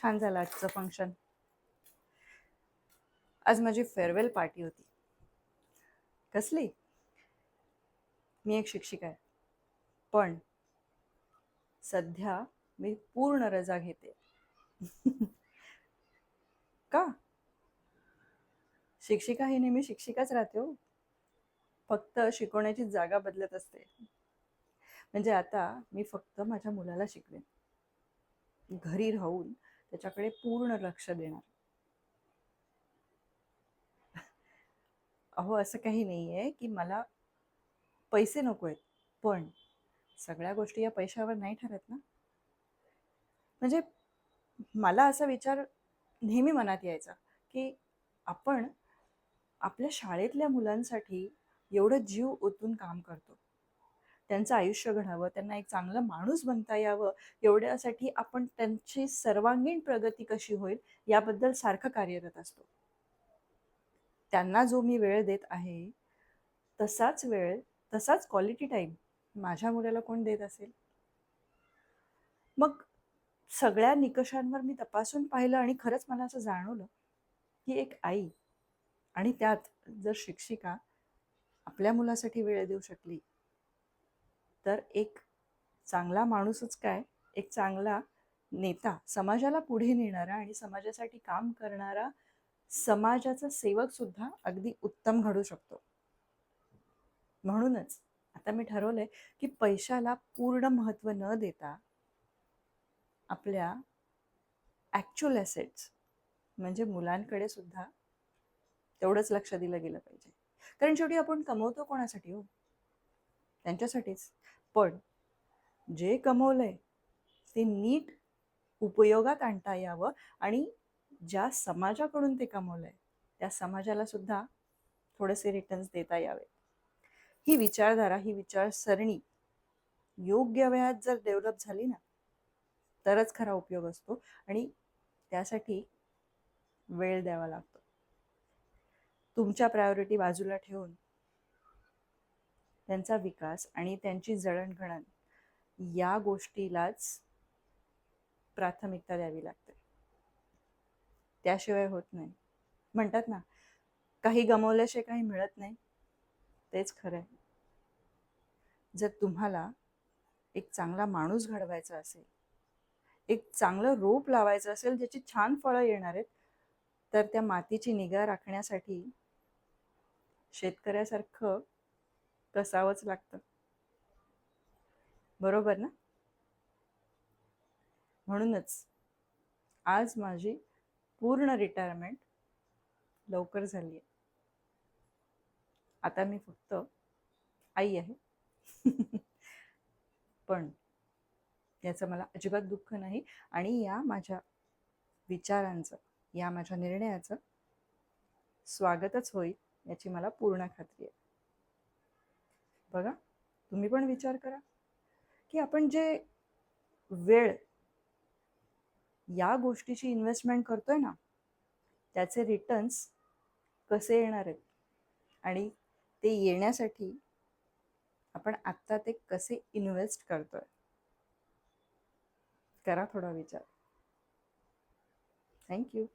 छान झालं आजचं फंक्शन. आज माझी फेअरवेल पार्टी होती. कसली? मी एक शिक्षिका आहे, पण सध्या मी पूर्ण रजा घेते. का? शिक्षिका ही नेहमी शिक्षिकाच राहते हो. फक्त शिकवण्याची जागा बदलत असते. म्हणजे आता मी फक्त माझ्या मुलाला शिकवेन, घरी राहून त्याच्याकडे पूर्ण लक्ष देणार. अहो, असं काही नाही आहे की मला पैसे नको आहेत, पण सगळ्या गोष्टी या पैशावर नाही ठरत ना. म्हणजे मला असा विचार नेहमी मनात यायचा की आपण आपल्या शाळेतल्या मुलांसाठी एवढं जीव ओतून काम करतो, त्यांचं आयुष्य घडावं, त्यांना एक चांगलं माणूस बनता यावं, एवढ्यासाठी आपण त्यांची सर्वांगीण प्रगती कशी होईल याबद्दल सारखं कार्यरत असतो. त्यांना जो मी वेळ देत आहे तसाच वेळ, तसाच क्वालिटी टाईम माझ्या मुलाला कोण देत असेल? मग सगळ्या निकषांवर मी तपासून पाहिलं आणि खरंच मला असं जाणवलं की एक आई आणि त्यात जर शिक्षिका आपल्या मुलासाठी वेळ देऊ शकली तर एक चांगला माणूसच काय, एक चांगला नेता, समाजाला पुढे नेणारा आणि समाजासाठी काम करणारा समाजाचा सेवक सुद्धा अगदी उत्तम घडू शकतो. म्हणूनच आता मी ठरवलंय की पैशाला पूर्ण महत्त्व न देता आपल्या ॲक्च्युअल ॲसेट्स म्हणजे मुलांकडे सुद्धा तेवढंच लक्ष दिलं गेलं पाहिजे. कारण शेवटी आपण कमवतो कोणासाठी हो? त्यांच्यासाठीच. पण जे कमवलंय ते नीट उपयोगात आणता यावं आणि ज्या समाजाकडून ते कमवलंय त्या समाजाला सुद्धा थोडेसे रिटर्न्स देता यावे. ही विचारधारा, ही विचारसरणी योग्य वेळात जर डेव्हलप झाली ना तरच खरा उपयोग असतो आणि त्यासाठी वेळ द्यावा लागतो. तुमच्या प्रायोरिटी बाजूला ठेवून त्यांचा विकास आणि त्यांची जडणघडण या गोष्टीलाच प्राथमिकता द्यावी लागते. त्याशिवाय होत नाही. म्हणतात ना, काही गमावल्याशिवाय काही मिळत नाही. तेच खरं आहे. जर तुम्हाला एक चांगला माणूस घडवायचा असेल, एक चांगलं रोप लावायचं असेल ज्याची छान फळं येणार आहेत, तर त्या मातीची निगा राखण्यासाठी शेतकऱ्यासारखं कसावंच लागतं. बरोबर ना? म्हणूनच आज माझी पूर्ण रिटायरमेंट लवकर झाली आहे. आता मी फक्त आई आहे. पण याचं मला अजिबात दुःख नाही आणि या माझ्या विचारांचं, या माझ्या निर्णयाचं स्वागतच होईल याची मला पूर्ण खात्री आहे. बघा, तुम्ही पण विचार करा की आपण जे वेळ या गोष्टीची इन्व्हेस्टमेंट करतोय ना त्याचे रिटर्न्स कसे येणार आहेत आणि ते येण्यासाठी आपण आत्ता ते कसे इन्व्हेस्ट करतोय. करा थोडा विचार. थँक्यू.